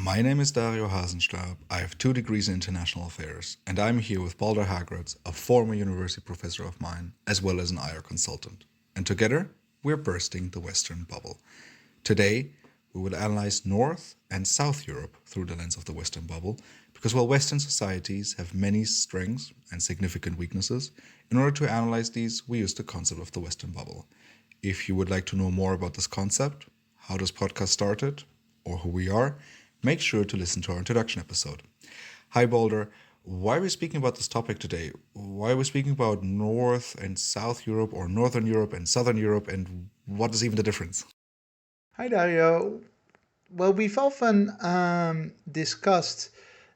My name is Dario Hasenstab. I have 2 degrees in international affairs, and I'm here with Balder Hagrid, a former university professor of mine, as well as an IR consultant. And together, we're bursting the Western bubble. Today, we will analyze North and South Europe through the lens of the Western bubble, because while Western societies have many strengths and significant weaknesses, in order to analyze these, we use the concept of the Western bubble. If you would like to know more about this concept, how this podcast started, or who we are, make sure to listen to our introduction episode. Hi Boulder, why are we speaking about this topic today? Why are we speaking about North and South Europe, or Northern Europe and Southern Europe, and what is even the difference? Hi Dario. Well, we've often discussed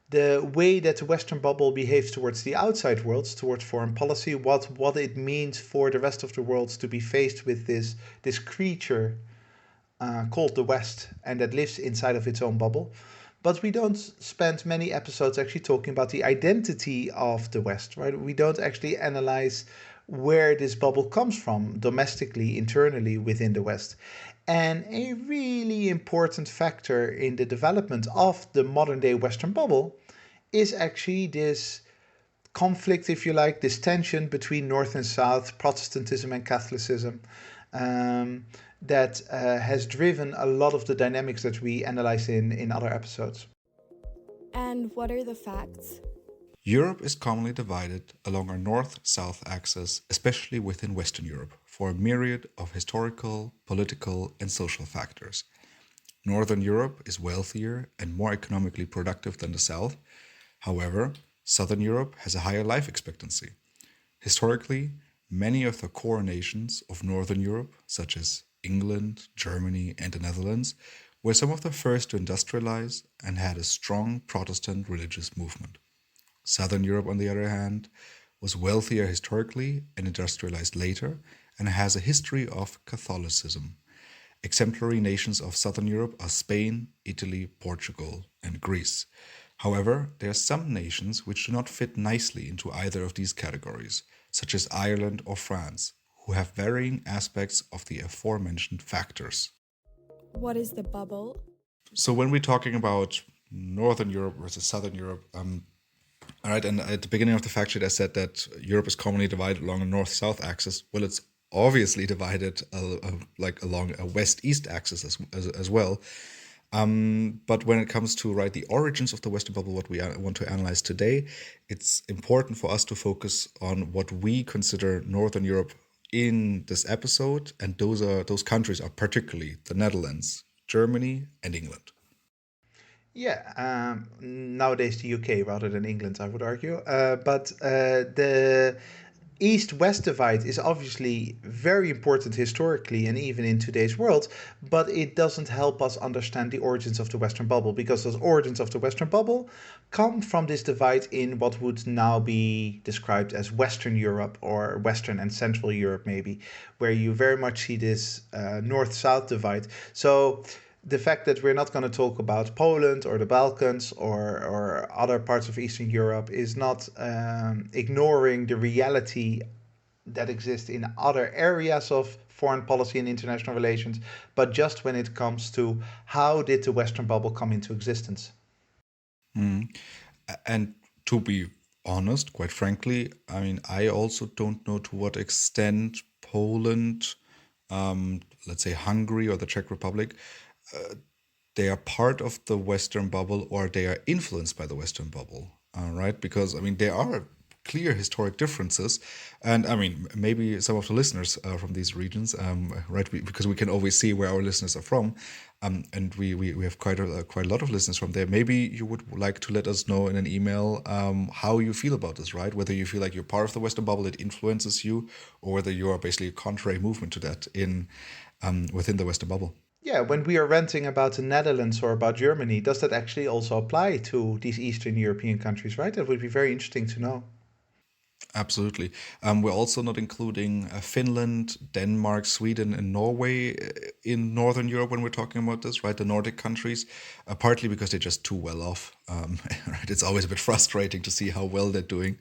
the way that the Western bubble behaves towards the outside world, towards foreign policy, what it means for the rest of the world to be faced with this creature called the West and that lives inside of its own bubble. But we don't spend many episodes actually talking about the identity of the West, right? We don't actually analyze where this bubble comes from domestically, internally within the West. And a really important factor in the development of the modern day Western bubble is actually this conflict, if you like, this tension between North and South, Protestantism and Catholicism, that has driven a lot of the dynamics that we analyze in other episodes. And what are the facts? Europe is commonly divided along our north-south axis, especially within Western Europe, for a myriad of historical, political, and social factors. Northern Europe is wealthier and more economically productive than the South. However, Southern Europe has a higher life expectancy. Historically, many of the core nations of Northern Europe, such as England, Germany, and the Netherlands, were some of the first to industrialize and had a strong Protestant religious movement. Southern Europe, on the other hand, was wealthier historically and industrialized later, and has a history of Catholicism. Exemplary nations of Southern Europe are Spain, Italy, Portugal, and Greece. However, there are some nations which do not fit nicely into either of these categories, such as Ireland or France, who have varying aspects of the aforementioned factors. What is the bubble? So when we're talking about Northern Europe versus Southern Europe, all right, and at the beginning of the fact sheet, I said that Europe is commonly divided along a north-south axis. Well, it's obviously divided like along a west-east axis as well. But when it comes to the origins of the Western bubble, what we want to analyze today, it's important for us to focus on what we consider Northern Europe in this episode, and those countries are particularly the Netherlands, Germany, and England. Yeah, nowadays the UK rather than England, I would argue. But the East-West divide is obviously very important historically and even in today's world, but it doesn't help us understand the origins of the Western bubble, because those origins of the Western bubble come from this divide in what would now be described as Western Europe, or Western and Central Europe maybe, where you very much see this North-South divide. So the fact that we're not going to talk about Poland or the Balkans or other parts of Eastern Europe is not ignoring the reality that exists in other areas of foreign policy and international relations, but just when it comes to how did the Western bubble come into existence. And to be honest, quite frankly, I mean, I also don't know to what extent Poland, let's say Hungary or the Czech Republic, they are part of the Western bubble, or they are influenced by the Western bubble, right? Because, I mean, there are clear historic differences. And I mean, maybe some of the listeners from these regions, right? Because we can always see where our listeners are from. And we have quite a lot of listeners from there. Maybe you would like to let us know in an email how you feel about this, right? Whether you feel like you're part of the Western bubble, it influences you, or whether you are basically a contrary movement to that within the Western bubble. Yeah, when we are ranting about the Netherlands or about Germany, does that actually also apply to these Eastern European countries, right? That would be very interesting to know. Absolutely. We're also not including Finland, Denmark, Sweden, and Norway in Northern Europe when we're talking about this, right? The Nordic countries, partly because they're just too well off. Right? It's always a bit frustrating to see how well they're doing,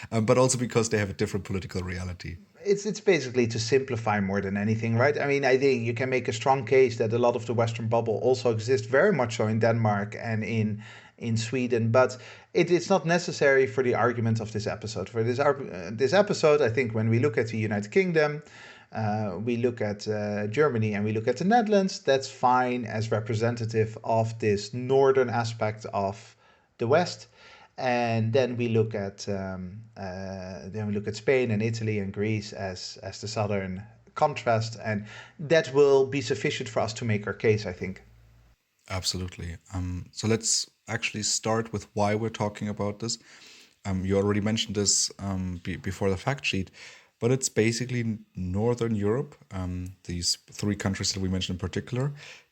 but also because they have a different political reality. it's basically to simplify more than anything, right? I mean, I think you can make a strong case that a lot of the Western bubble also exists very much so in Denmark and in Sweden, but it's not necessary for the argument of this episode. For this episode, I think when we look at the United Kingdom, we look at Germany, and we look at the Netherlands, that's fine as representative of this northern aspect of the West. And then we look at Spain and Italy and Greece as the southern contrast, and that will be sufficient for us to make our case, I think. Absolutely. So let's actually start with why we're talking about this. You already mentioned this before the fact sheet, but it's basically Northern Europe, these three countries that we mentioned in particular,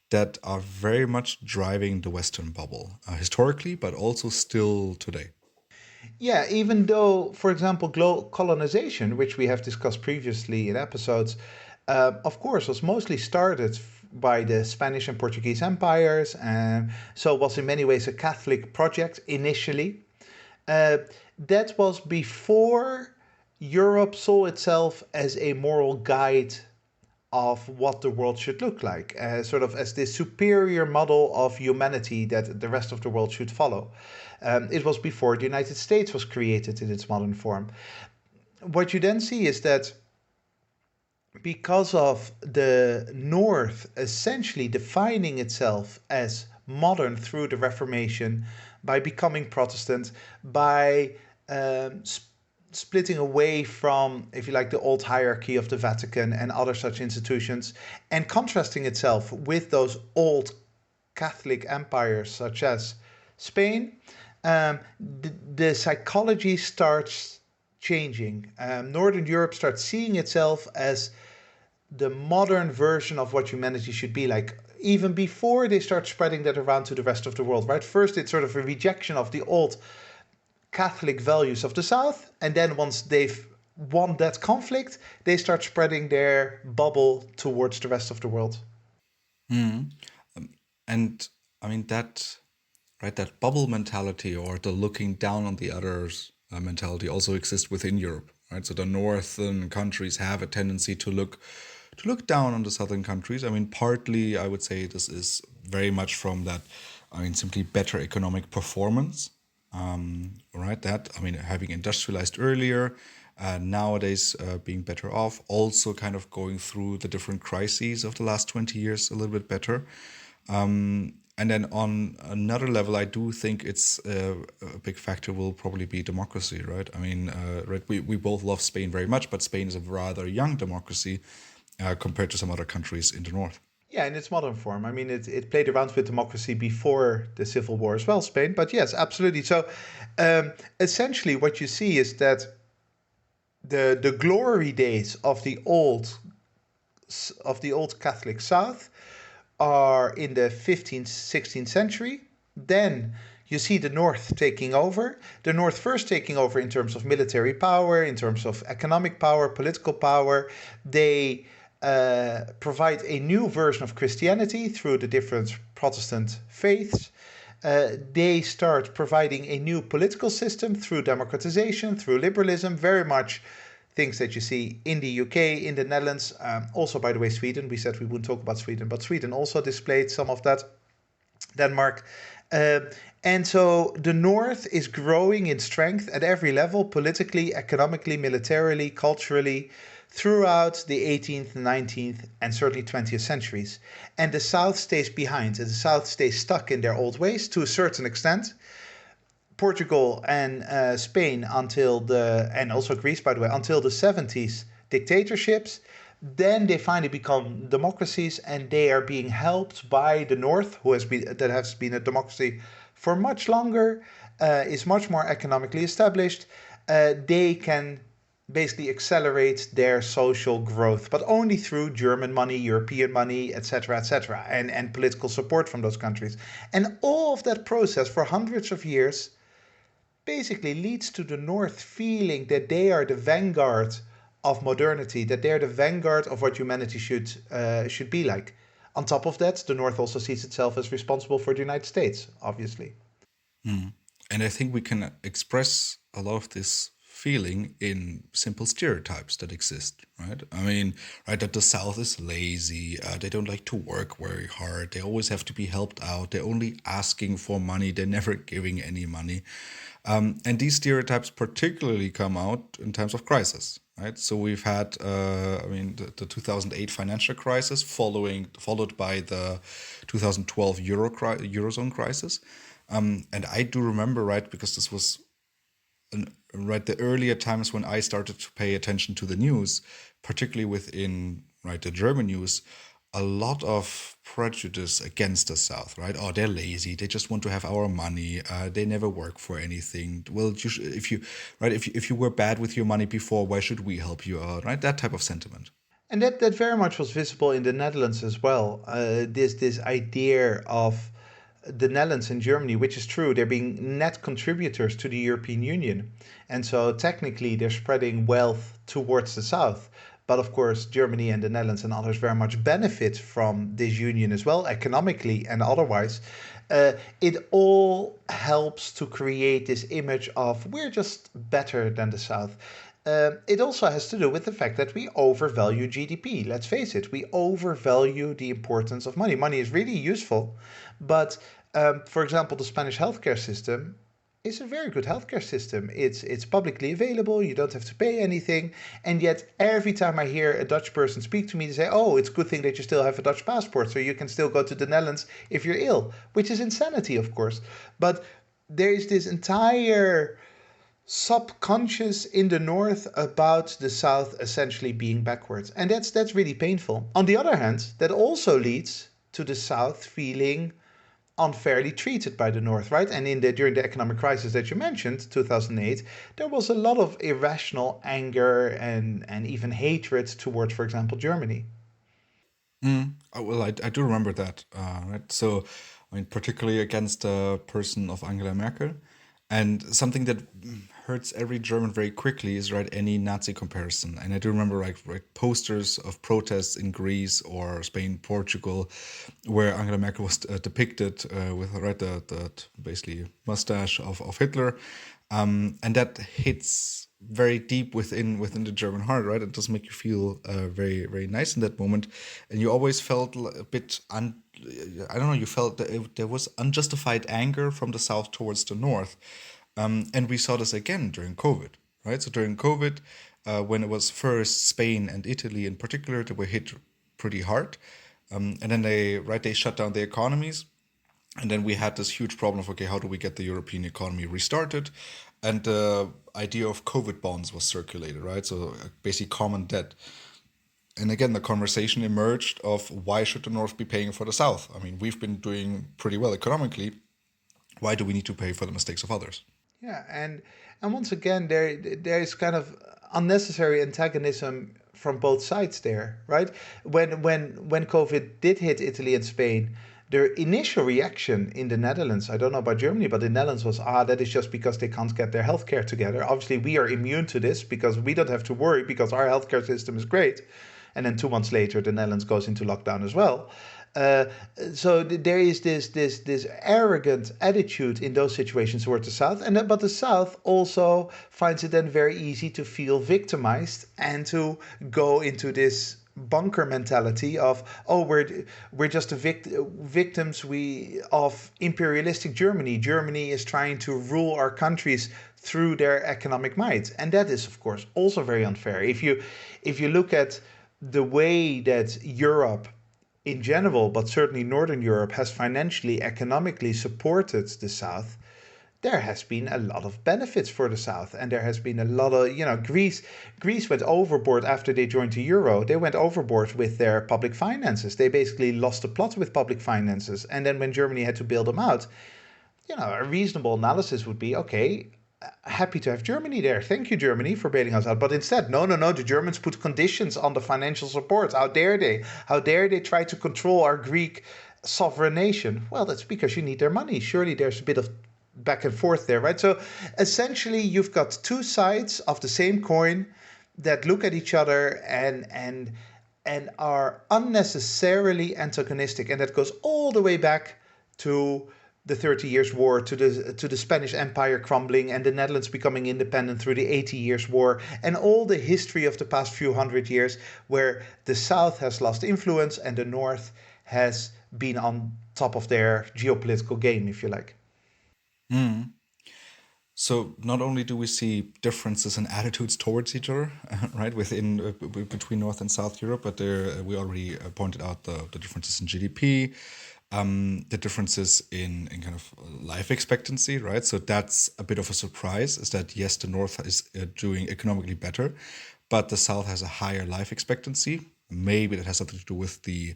that are very much driving the Western bubble historically, but also still today. Yeah, even though, for example, colonization, which we have discussed previously in episodes, of course, was mostly started by the Spanish and Portuguese empires, and so was in many ways a Catholic project initially. That was before Europe saw itself as a moral guide of what the world should look like, sort of as this superior model of humanity that the rest of the world should follow. It was before the United States was created in its modern form. What you then see is that because of the North essentially defining itself as modern through the Reformation, by becoming Protestant, by splitting away from, if you like, the old hierarchy of the Vatican and other such institutions, and contrasting itself with those old Catholic empires such as Spain, the psychology starts changing. Northern Europe starts seeing itself as the modern version of what humanity should be like, even before they start spreading that around to the rest of the world, right? First, it's sort of a rejection of the old Catholic values of the South, and then once they've won that conflict, they start spreading their bubble towards the rest of the world. And I mean that, right? That bubble mentality or the looking down on the others mentality also exists within Europe, right? So the northern countries have a tendency to look down on the southern countries. I mean, partly I would say this is very much from that. I mean, simply better economic performance, right? That, I mean, having industrialized earlier, nowadays being better off, also kind of going through the different crises of the last 20 years a little bit better. And then on another level, I do think it's a big factor will probably be democracy, right? I mean, right, we both love Spain very much, but Spain is a rather young democracy compared to some other countries in the north. Yeah, in its modern form. I mean, it played around with democracy before the Civil War as well, Spain. But yes, absolutely. So essentially, what you see is that the glory days of the old Catholic South are in the 15th, 16th century. Then you see the North taking over. The North first taking over in terms of military power, in terms of economic power, political power. They provide a new version of Christianity through the different Protestant faiths. They start providing a new political system through democratization, through liberalism, very much things that you see in the UK, in the Netherlands, also, by the way, Sweden. We said we wouldn't talk about Sweden, but Sweden also displayed some of that. Denmark. And so the North is growing in strength at every level, politically, economically, militarily, culturally, throughout the 18th, 19th, and certainly 20th centuries. And the South stays behind, and the South stays stuck in their old ways to a certain extent. Portugal and Spain and also Greece, by the way, until the 70s dictatorships. Then they finally become democracies, and they are being helped by the North, that has been a democracy for much longer, is much more economically established. They can basically accelerate their social growth, but only through German money, European money, etc., and political support from those countries. And all of that process for hundreds of years basically leads to the North feeling that they are the vanguard of modernity, that they're the vanguard of what humanity should be like. On top of that, the North also sees itself as responsible for the United States, obviously. And I think we can express a lot of this feeling in simple stereotypes that exist, right? I mean, right, that the South is lazy, they don't like to work very hard, they always have to be helped out, they're only asking for money, they're never giving any money. And these stereotypes particularly come out in times of crisis, right? So we've had, the 2008 financial crisis, followed by the 2012 eurozone crisis. And I do remember, right, because this was right the earlier times when I started to pay attention to the news, particularly within right the German news, a lot of prejudice against the South, right? Oh, they're lazy. They just want to have our money. They never work for anything. Well, if you were bad with your money before, why should we help you out, right? That type of sentiment. And that very much was visible in the Netherlands as well. This idea of the Netherlands and Germany, which is true, they're being net contributors to the European Union. And so technically they're spreading wealth towards the south. But of course, Germany and the Netherlands and others very much benefit from this union as well, economically and otherwise. It all helps to create this image of we're just better than the South. It also has to do with the fact that we overvalue GDP. Let's face it, we overvalue the importance of money. Money is really useful, but for example, the Spanish healthcare system is a very good healthcare system. It's publicly available. You don't have to pay anything, and yet every time I hear a Dutch person speak to me, they say, "Oh, it's a good thing that you still have a Dutch passport, so you can still go to the Netherlands if you're ill," which is insanity, of course. But there is this entire subconscious in the north about the south essentially being backwards, and that's really painful. On the other hand, that also leads to the south feeling unfairly treated by the north, right? And during the economic crisis that you mentioned, 2008, there was a lot of irrational anger and even hatred towards, for example, Germany. Oh, well, I do remember that, right? So, I mean, particularly against the person of Angela Merkel. And something that hurts every German very quickly is, right, any Nazi comparison. And I do remember, like posters of protests in Greece or Spain, Portugal, where Angela Merkel was depicted with, right, the basically mustache of Hitler. And that hits very deep within the German heart, right? It does make you feel very very nice in that moment, and you always felt a bit I don't know. You felt that there was unjustified anger from the south towards the north, and we saw this again during COVID, right? So during COVID, when it was first Spain and Italy in particular that were hit pretty hard, and then they shut down their economies. And then we had this huge problem of, okay, how do we get the European economy restarted? And the idea of COVID bonds was circulated, right? So basically common debt. And again, the conversation emerged of why should the North be paying for the South? I mean, we've been doing pretty well economically. Why do we need to pay for the mistakes of others? Yeah, and once again, there is kind of unnecessary antagonism from both sides there, right? When COVID did hit Italy and Spain, the initial reaction in the Netherlands, I don't know about Germany, but the Netherlands was, that is just because they can't get their healthcare together. Obviously, we are immune to this because we don't have to worry because our healthcare system is great. And then 2 months later, the Netherlands goes into lockdown as well. Uh, so there is this arrogant attitude in those situations towards the South, but the South also finds it then very easy to feel victimized and to go into this bunker mentality of, oh, we're just the victims of imperialistic Germany. Germany is trying to rule our countries through their economic might, and that is of course also very unfair. If you look at the way that Europe in general, but certainly Northern Europe, has financially, economically supported the South, there has been a lot of benefits for the South. And there has been a lot of, Greece went overboard after they joined the euro. They went overboard with their public finances. They basically lost the plot with public finances. And then when Germany had to bail them out, a reasonable analysis would be, okay, happy to have Germany there. Thank you, Germany, for bailing us out. But instead, no, the Germans put conditions on the financial support. How dare they? How dare they try to control our Greek sovereign nation? Well, that's because you need their money. Surely there's a bit of back and forth there, right? So essentially, you've got two sides of the same coin that look at each other and are unnecessarily antagonistic. And that goes all the way back to the 30 Years' War to the Spanish Empire crumbling and the Netherlands becoming independent through the 80 Years' War, and all the history of the past few hundred years where the South has lost influence and the North has been on top of their geopolitical game, if you like. So not only do we see differences in attitudes towards each other, right, within between North and South Europe, but there we already pointed out the differences in GDP, the differences in kind of life expectancy, right? So that's a bit of a surprise. Is that yes, the North is doing economically better, but the South has a higher life expectancy. Maybe that has something to do with the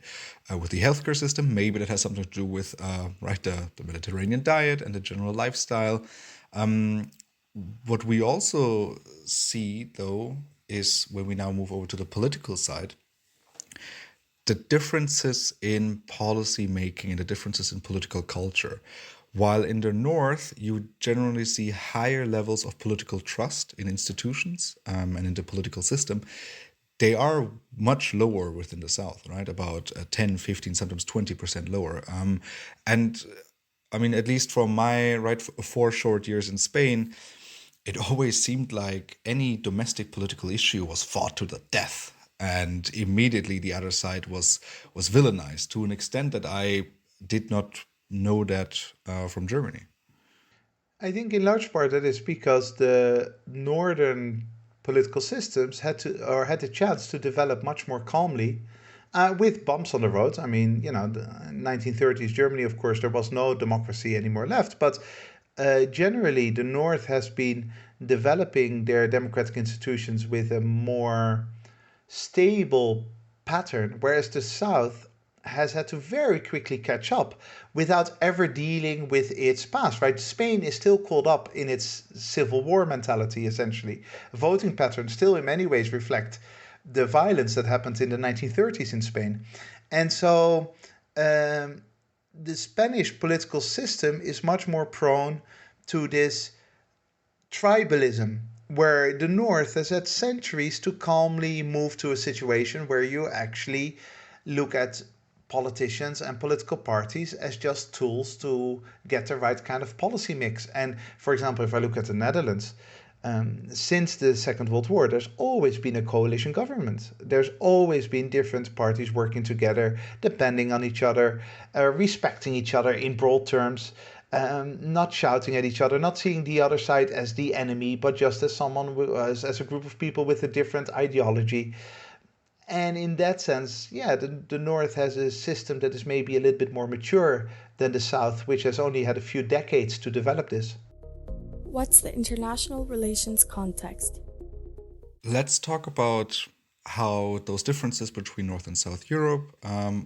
healthcare system. Maybe that has something to do with right the Mediterranean diet and the general lifestyle. What we also see, though, is when we now move over to the political side, the differences in policy making and the differences in political culture. While in the North, you generally see higher levels of political trust in institutions and in the political system, they are much lower within the South, right? About 10, 15, sometimes 20% lower. And I mean, at least from my 4 short years in Spain, it always seemed like any domestic political issue was fought to the death, and immediately the other side was villainized to an extent that I did not know that from Germany. I think in large part that is because the northern political systems had the chance to develop much more calmly, with bumps on the road. I mean, the 1930s Germany, of course, there was no democracy anymore left, but generally the North has been developing their democratic institutions with a more stable pattern, whereas the South has had to very quickly catch up without ever dealing with its past, right? Spain is still caught up in its civil war mentality, essentially. Voting patterns still in many ways reflect the violence that happened in the 1930s in Spain. And so the Spanish political system is much more prone to this tribalism, where the North has had centuries to calmly move to a situation where you actually look at politicians and political parties as just tools to get the right kind of policy mix. And for example, if I look at the Netherlands, since the Second World War, there's always been a coalition government. There's always been different parties working together, depending on each other, respecting each other in broad terms, not shouting at each other, not seeing the other side as the enemy, but just as someone, as a group of people with a different ideology. And in that sense, yeah, the North has a system that is maybe a little bit more mature than the South, which has only had a few decades to develop this. What's the international relations context? Let's talk about how those differences between North and South Europe,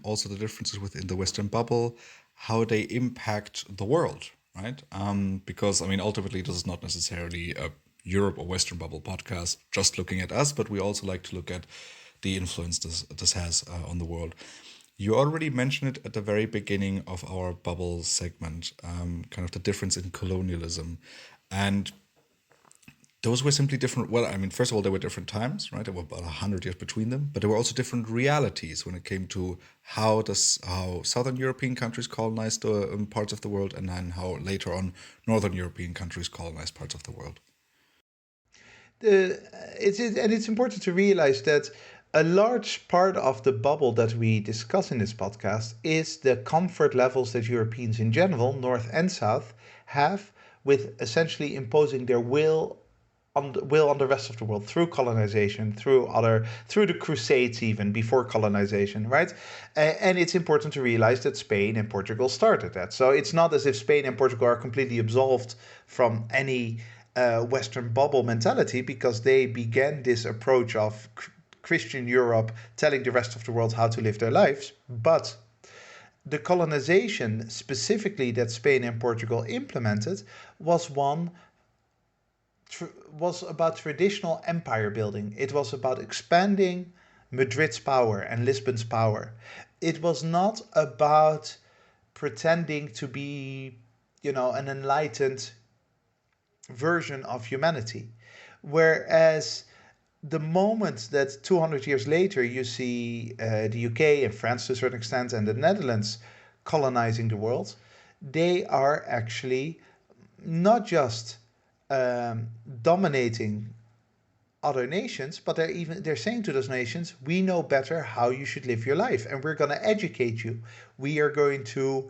also the differences within the Western bubble, how they impact the world, right? Because, I mean, ultimately, this is not necessarily a Europe or Western bubble podcast, just looking at us, but we also like to look at the influence this has on the world. You already mentioned it at the very beginning of our bubble segment, kind of the difference in colonialism. And those were simply different. Well, I mean, first of all, there were different times, right? There were about 100 years between them, but there were also different realities when it came to how Southern European countries colonized parts of the world, and then how later on Northern European countries colonized parts of the world. It's important to realize that a large part of the bubble that we discuss in this podcast is the comfort levels that Europeans in general, North and South, have with essentially imposing their will on the rest of the world through colonization, through the Crusades, even before colonization, right? And it's important to realize that Spain and Portugal started that. So it's not as if Spain and Portugal are completely absolved from any Western bubble mentality, because they began this approach of Christian Europe telling the rest of the world how to live their lives. But the colonization specifically that Spain and Portugal implemented was about traditional empire building. It was about expanding Madrid's power and Lisbon's power. It was not about pretending to be, an enlightened version of humanity. Whereas the moment that 200 years later you see the UK and France to a certain extent and the Netherlands colonizing the world, they are actually not just um, dominating other nations, but they're saying to those nations, we know better how you should live your life, and we're going to educate you. We are going to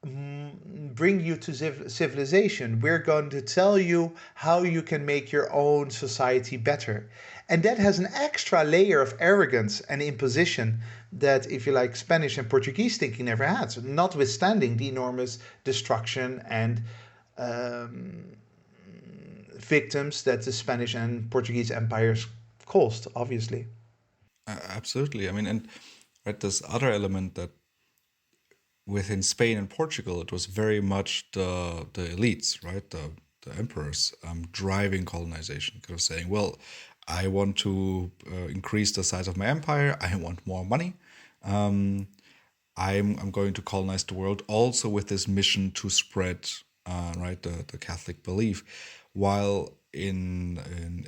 bring you to civilization. We're going to tell you how you can make your own society better. And that has an extra layer of arrogance and imposition that, if you like, Spanish and Portuguese thinking never had, so notwithstanding the enormous destruction and um, victims that the Spanish and Portuguese empires caused, obviously. Absolutely. I mean, and right, this other element that within Spain and Portugal, it was very much the elites, right, the emperors, driving colonization, kind of saying, well, I want to increase the size of my empire. I want more money. I'm going to colonize the world also with this mission to spread right the Catholic belief, while in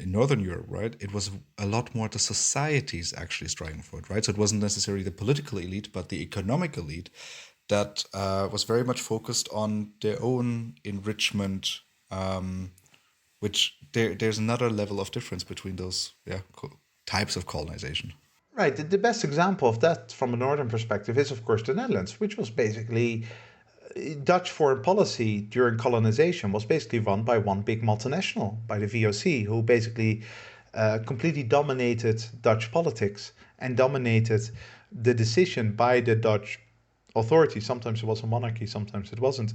Northern Europe, right, it was a lot more the societies actually striving for it, right. So it wasn't necessarily the political elite, but the economic elite that was very much focused on their own enrichment, which there's another level of difference between those types of colonization. Right. The best example of that from a northern perspective is, of course, the Netherlands, which was basically Dutch foreign policy during colonization was basically run by one big multinational, by the VOC, who basically completely dominated Dutch politics and dominated the decision by the Dutch authorities. Sometimes it was a monarchy, sometimes it wasn't.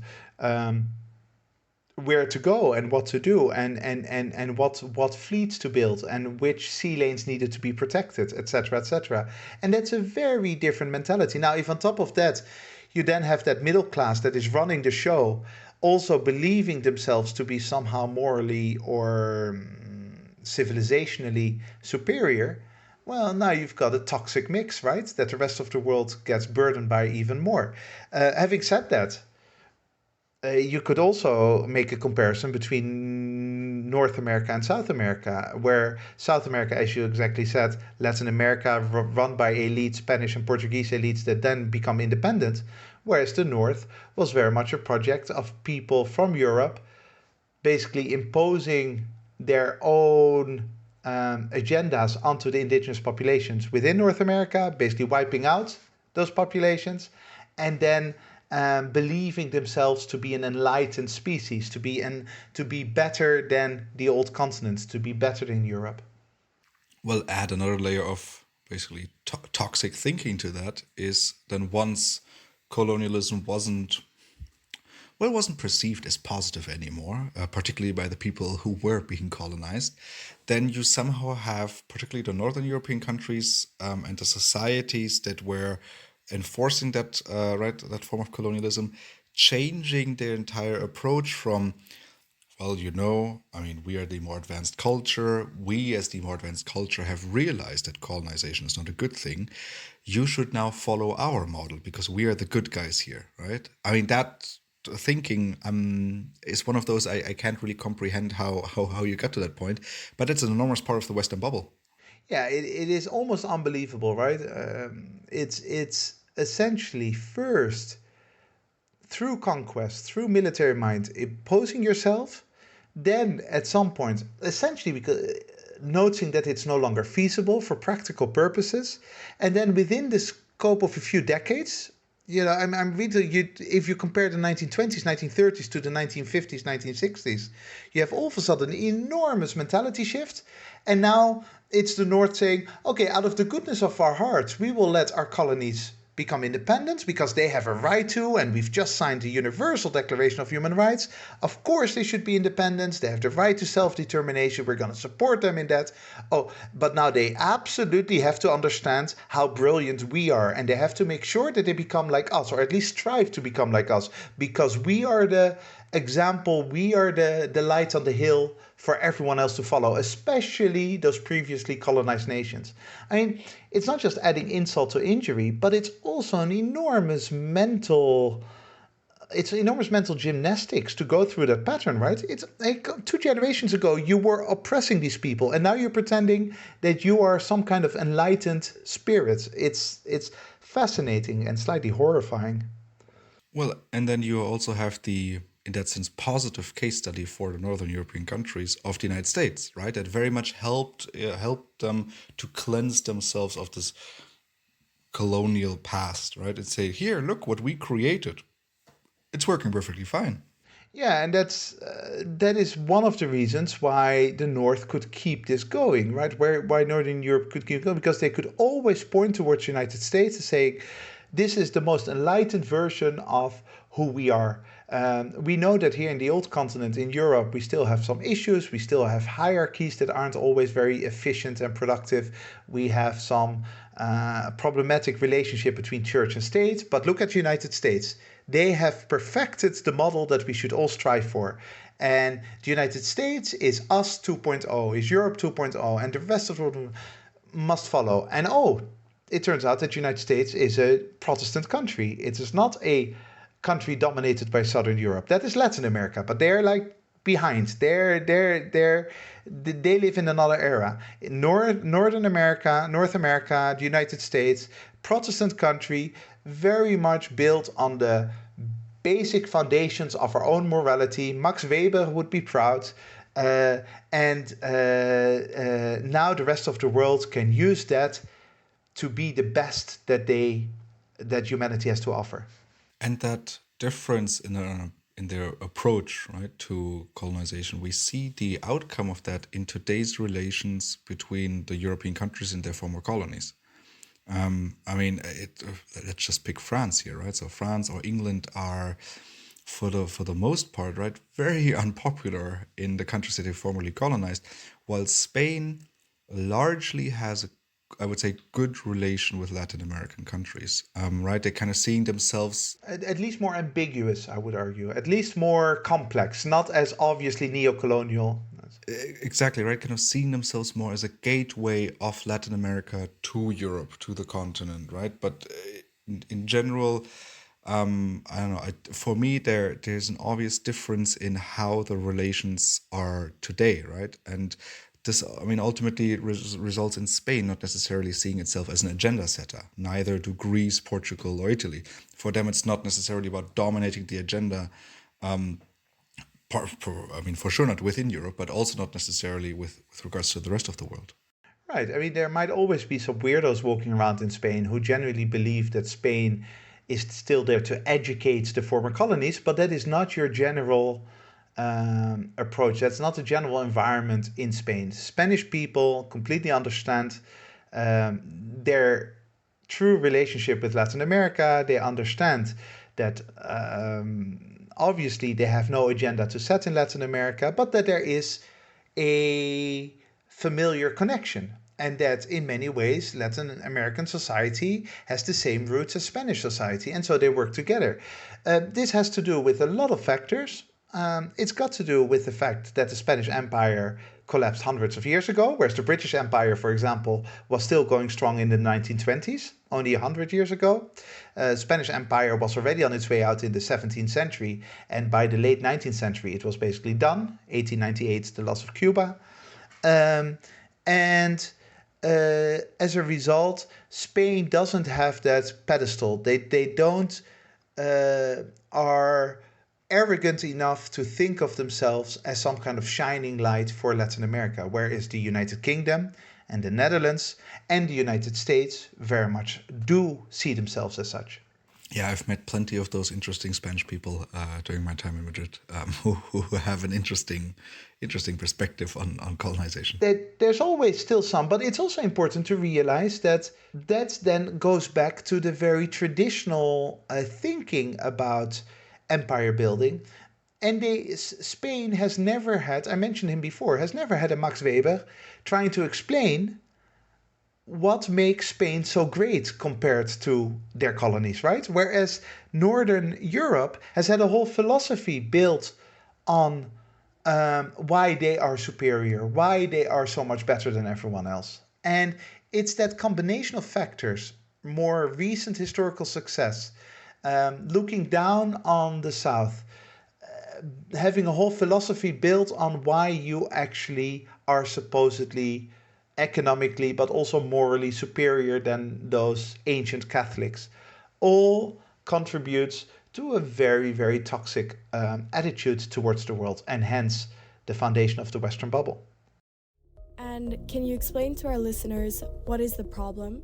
Where to go and what to do and what fleets to build and which sea lanes needed to be protected, etc., etc. And that's a very different mentality. Now, if on top of that you then have that middle class that is running the show, also believing themselves to be somehow morally or civilizationally superior, well, now you've got a toxic mix, right? That the rest of the world gets burdened by even more. Having said that, you could also make a comparison between North America and South America, where South America, as you exactly said, Latin America run by elite Spanish and Portuguese elites that then become independent, whereas the North was very much a project of people from Europe basically imposing their own agendas onto the indigenous populations within North America, basically wiping out those populations, and then believing themselves to be an enlightened species, to be better than the old continent, to be better than Europe. Well, add another layer of basically toxic thinking to that is then once colonialism wasn't perceived as positive anymore, particularly by the people who were being colonized, then you somehow have, particularly the Northern European countries and the societies that were enforcing that that form of colonialism, changing their entire approach from, well, I mean, we are the more advanced culture. We, as the more advanced culture, have realized that colonization is not a good thing. You should now follow our model because we are the good guys here, right? I mean, that thinking is one of those I can't really comprehend how you got to that point, but it's an enormous part of the Western bubble. Yeah, it is almost unbelievable, right? It's essentially first through conquest, through military might, imposing yourself, then at some point, essentially because noting that it's no longer feasible for practical purposes, and then within the scope of a few decades, I'm reading you. If you compare the 1920s, 1930s to the 1950s, 1960s, you have all of a sudden an enormous mentality shift, and now it's the North saying, "Okay, out of the goodness of our hearts, we will let our colonies become independent because they have a right to, and we've just signed the Universal Declaration of Human Rights. Of course, they should be independent. They have the right to self-determination. We're going to support them in that. Oh, but now they absolutely have to understand how brilliant we are, and they have to make sure that they become like us, or at least strive to become like us, because we are the example, we are the light on the hill for everyone else to follow, especially those previously colonized nations." I mean, it's not just adding insult to injury, but it's also enormous mental gymnastics to go through that pattern, right? It's like 2 generations ago you were oppressing these people, and now you're pretending that you are some kind of enlightened spirit. It's fascinating and slightly horrifying. Well, and then you also have the, in that sense, positive case study for the Northern European countries of the United States, right? That very much helped them to cleanse themselves of this colonial past, right? And say, here, look what we created. It's working perfectly fine. Yeah, and that is one of the reasons why the North could keep this going, right? Why Northern Europe could keep going, because they could always point towards the United States and say, this is the most enlightened version of who we are. We know that here in the old continent, in Europe, we still have some issues. We still have hierarchies that aren't always very efficient and productive. We have some problematic relationship between church and state. But look at the United States. They have perfected the model that we should all strive for. And the United States is us 2.0, is Europe 2.0, and the rest of the world must follow. And it turns out that the United States is a Protestant country. It is not a country dominated by Southern Europe. That is Latin America, but they're like behind. They live in another era. Northern America, North America, the United States, Protestant country, very much built on the basic foundations of our own morality. Max Weber would be proud. And now the rest of the world can use that to be the best that humanity has to offer. And that difference in their approach, right, to colonization, we see the outcome of that in today's relations between the European countries and their former colonies. Let's just pick France here, right? So France or England are, for the most part, right, very unpopular in the countries that they formerly colonized, while Spain largely has a, I would say, good relation with Latin American countries, right? They're kind of seeing themselves At least more ambiguous, I would argue. At least more complex, not as obviously neo-colonial. exactly right, kind of seeing themselves more as a gateway of Latin America to Europe, to the continent, right? But in general, I don't know. For me, there's an obvious difference in how the relations are today, right? And this, I mean, ultimately it results in Spain not necessarily seeing itself as an agenda setter. Neither do Greece, Portugal, or Italy. For them, it's not necessarily about dominating the agenda. For sure not within Europe, but also not necessarily with regards to the rest of the world. Right. I mean, there might always be some weirdos walking around in Spain who genuinely believe that Spain is still there to educate the former colonies, but that is not your general approach. That's not the general environment in Spain. Spanish people completely understand their true relationship with Latin America. They understand that obviously they have no agenda to set in Latin America, but that there is a familiar connection. And that in many ways, Latin American society has the same roots as Spanish society, and so they work together. This has to do with a lot of factors. It's got to do with the fact that the Spanish Empire collapsed hundreds of years ago, whereas the British Empire, for example, was still going strong in the 1920s, only 100 years ago. Spanish Empire was already on its way out in the 17th century, and by the late 19th century, it was basically done. 1898, the loss of Cuba. And as a result, Spain doesn't have that pedestal. They don't are arrogant enough to think of themselves as some kind of shining light for Latin America, whereas the United Kingdom and the Netherlands and the United States very much do see themselves as such. Yeah, I've met plenty of those interesting Spanish people during my time in Madrid, who have an interesting perspective on colonization. There's always still some, but it's also important to realize that then goes back to the very traditional thinking about empire building. And Spain has never had, I mentioned him before, has never had a Max Weber trying to explain what makes Spain so great compared to their colonies, right? Whereas Northern Europe has had a whole philosophy built on why they are superior, why they are so much better than everyone else. And it's that combination of factors, more recent historical success, looking down on the South, having a whole philosophy built on why you actually are supposedly economically but also morally superior than those ancient Catholics, all contributes to a very, very toxic attitude towards the world, and hence the foundation of the Western bubble. And can you explain to our listeners what is the problem?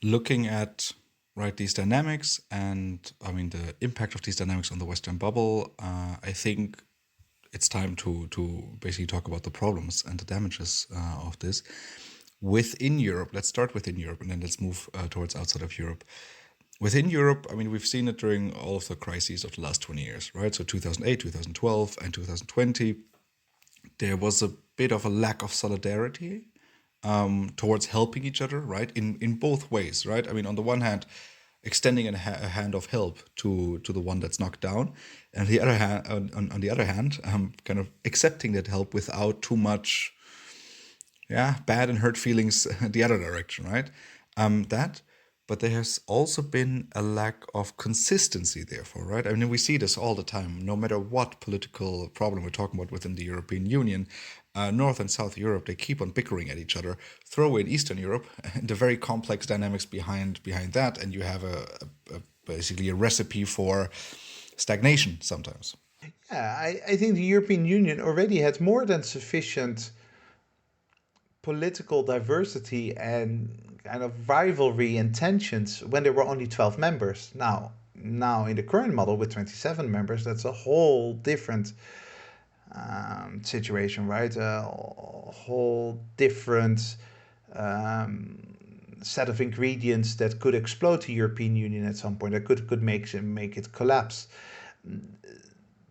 Looking at these dynamics and the impact of these dynamics on the Western bubble, I think it's time to basically talk about the problems and the damages of this within Europe. Let's start within Europe and then let's move towards outside of Europe. Within Europe, we've seen it during all of the crises of the last 20 years, right? So 2008, 2012, and 2020, there was a bit of a lack of solidarity towards helping each other, right? In both ways, right? On the one hand, extending a hand of help to the one that's knocked down, and the other hand, on the other hand, kind of accepting that help without too much, bad and hurt feelings the other direction, right? That, but there has also been a lack of consistency, therefore, right? We see this all the time, no matter what political problem we're talking about within the European Union. North and South Europe, they keep on bickering at each other. Throw in Eastern Europe, and the very complex dynamics behind that, and you have basically a recipe for stagnation sometimes. Yeah, I think the European Union already had more than sufficient political diversity and kind of rivalry and tensions when there were only 12 members. Now in the current model with 27 members, that's a whole different situation, right? A whole different set of ingredients that could explode the European Union at some point, that could make it collapse.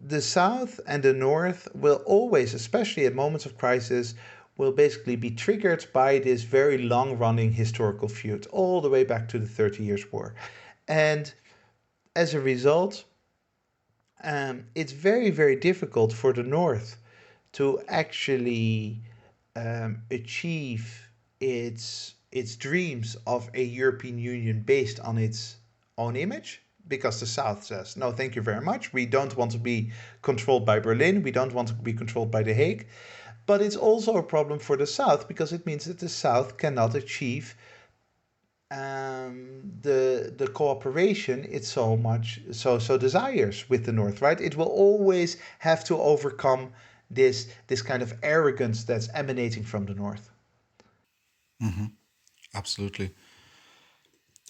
The South and the North will always, especially at moments of crisis, will basically be triggered by this very long-running historical feud, all the way back to the 30 Years' War. And as a result, it's very, very difficult for the North to actually achieve its dreams of a European Union based on its own image, because the South says, no, thank you very much. We don't want to be controlled by Berlin. We don't want to be controlled by The Hague. But it's also a problem for the South because it means that the South cannot achieve the cooperation it so desires with the North, right? It will always have to overcome this kind of arrogance that's emanating from the North. Absolutely.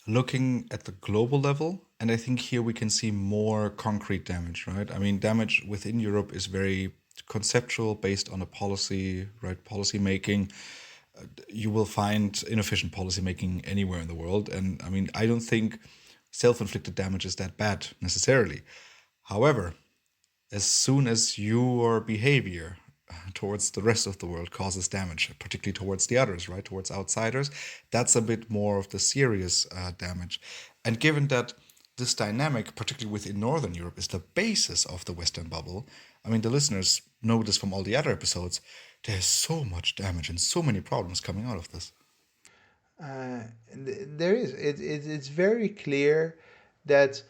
Looking at the global level, and I think here we can see more concrete damage, right? Damage within Europe is very conceptual, based on a policy, right? Policy making. You will find inefficient policy making anywhere in the world. And I don't think self inflicted damage is that bad necessarily. However, as soon as your behavior towards the rest of the world causes damage, particularly towards the others, right, towards outsiders, that's a bit more of the serious damage. And given that this dynamic, particularly within Northern Europe, is the basis of the Western bubble, the listeners know this from all the other episodes, there's so much damage and so many problems coming out of this. There is. It's very clear that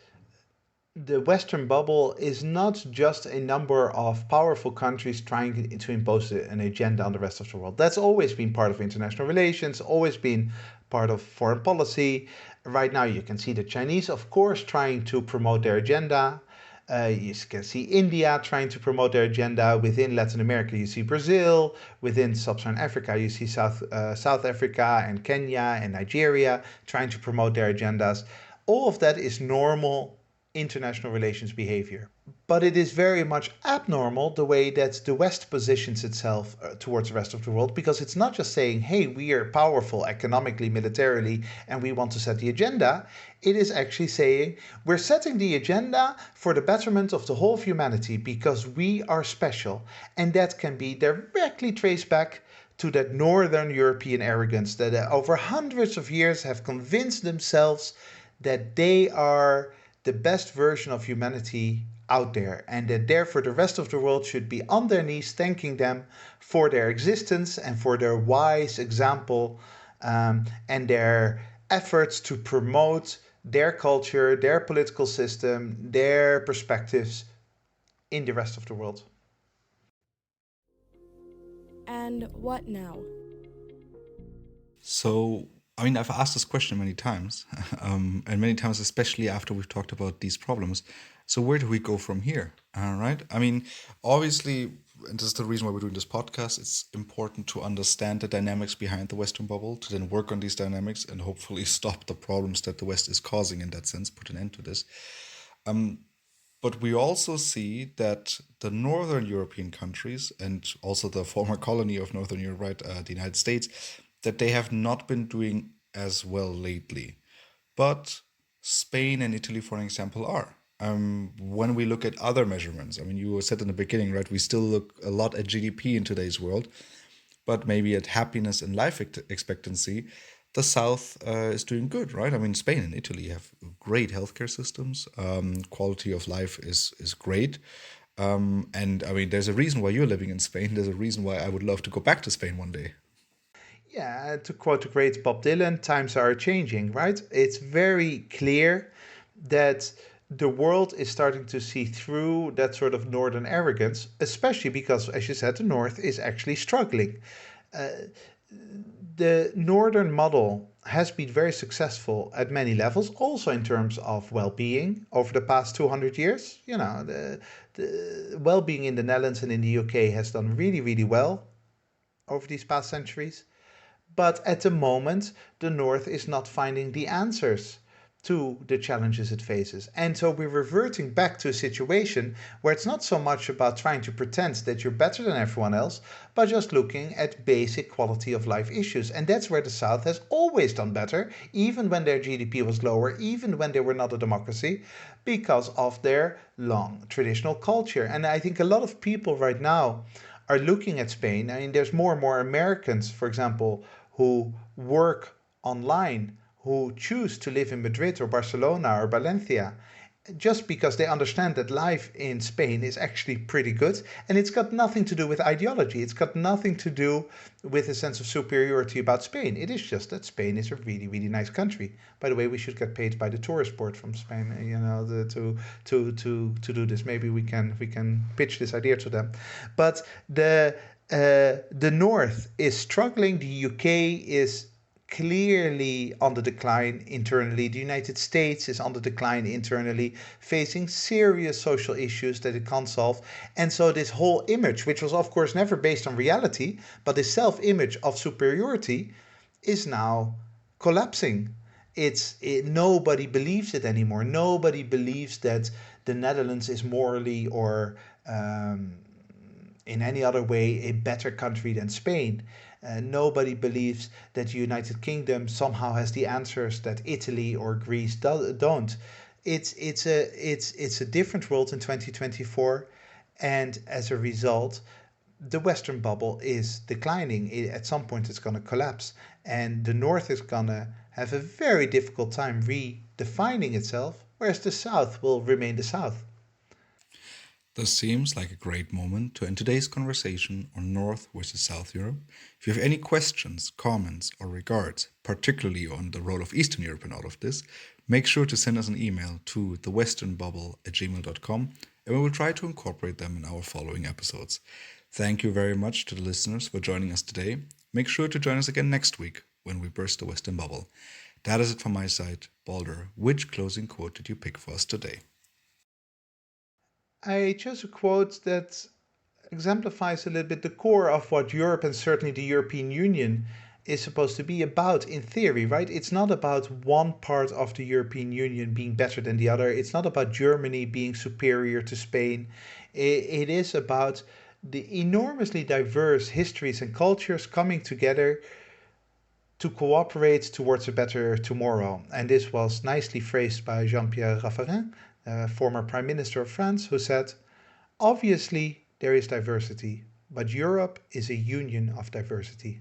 the Western bubble is not just a number of powerful countries trying to impose an agenda on the rest of the world. That's always been part of international relations, always been part of foreign policy. Right now, you can see the Chinese, of course, trying to promote their agenda. You can see India trying to promote their agenda. Within Latin America, you see Brazil. Within Sub-Saharan Africa, you see South Africa and Kenya and Nigeria trying to promote their agendas. All of that is normal international relations behavior. But it is very much abnormal the way that the West positions itself towards the rest of the world, because it's not just saying, hey, we are powerful economically, militarily, and we want to set the agenda. It is actually saying, we're setting the agenda for the betterment of the whole of humanity because we are special. And that can be directly traced back to that Northern European arrogance that over hundreds of years have convinced themselves that they are the best version of humanity out there, and that therefore the rest of the world should be on their knees thanking them for their existence and for their wise example, and their efforts to promote their culture, their political system, their perspectives in the rest of the world. And what now? So I mean, I've asked this question many times, and many times, especially after we've talked about these problems. So, where do we go from here? Right? I mean, obviously, and this is the reason why we're doing this podcast. It's important to understand the dynamics behind the Western bubble, to then work on these dynamics and hopefully stop the problems that the West is causing in that sense, put an end to this. But we also see that the northern European countries and also the former colony of northern Europe, right, the United States, that they have not been doing as well lately. But Spain and Italy, for example, are. When we look at other measurements, I mean, you said in the beginning, right, we still look a lot at GDP in today's world, but maybe at happiness and life expectancy, the South is doing good, right? I mean, Spain and Italy have great healthcare systems. Quality of life is great. And I mean, there's a reason why you're living in Spain. There's a reason why I would love to go back to Spain one day. Yeah, to quote the great Bob Dylan, times are changing, right? It's very clear that the world is starting to see through that sort of northern arrogance, especially because, as you said, the north is actually struggling. The northern model has been very successful at many levels, also in terms of well-being over the past 200 years. You know, the well-being in the Netherlands and in the UK has done really, really well over these past centuries. But at the moment, the North is not finding the answers to the challenges it faces. And so we're reverting back to a situation where it's not so much about trying to pretend that you're better than everyone else, but just looking at basic quality of life issues. And that's where the South has always done better, even when their GDP was lower, even when they were not a democracy, because of their long traditional culture. And I think a lot of people right now are looking at Spain. I mean, there's more and more Americans, for example, who work online, who choose to live in Madrid or Barcelona or Valencia, just because they understand that life in Spain is actually pretty good. And it's got nothing to do with ideology. It's got nothing to do with a sense of superiority about Spain. It is just that Spain is a really, really nice country. By the way, we should get paid by the tourist board from Spain, you know, to do this. Maybe we can pitch this idea to them. But the North is struggling. The UK is clearly on the decline internally. The United States is on the decline internally, facing serious social issues that it can't solve. And so this whole image, which was of course never based on reality, but this self-image of superiority is now collapsing. Nobody believes it anymore. Nobody believes that the Netherlands is morally or in any other way a better country than Spain. Nobody believes that the United Kingdom somehow has the answers that Italy or Greece don't. It's a different world in 2024, and as a result, the Western bubble is declining. At some point, it's going to collapse, and the North is going to have a very difficult time redefining itself, whereas the South will remain the South. This seems like a great moment to end today's conversation on North versus South Europe. If you have any questions, comments, or regards, particularly on the role of Eastern Europe in all of this, make sure to send us an email to thewesternbubble@gmail.com, and we will try to incorporate them in our following episodes. Thank you very much to the listeners for joining us today. Make sure to join us again next week when we burst the Western bubble. That is it from my side. Balder, which closing quote did you pick for us today? I chose a quote that exemplifies a little bit the core of what Europe and certainly the European Union is supposed to be about in theory, right? It's not about one part of the European Union being better than the other. It's not about Germany being superior to Spain. It is about the enormously diverse histories and cultures coming together to cooperate towards a better tomorrow. And this was nicely phrased by Jean-Pierre Raffarin, former Prime Minister of France, who said, "Obviously, there is diversity, but Europe is a union of diversity."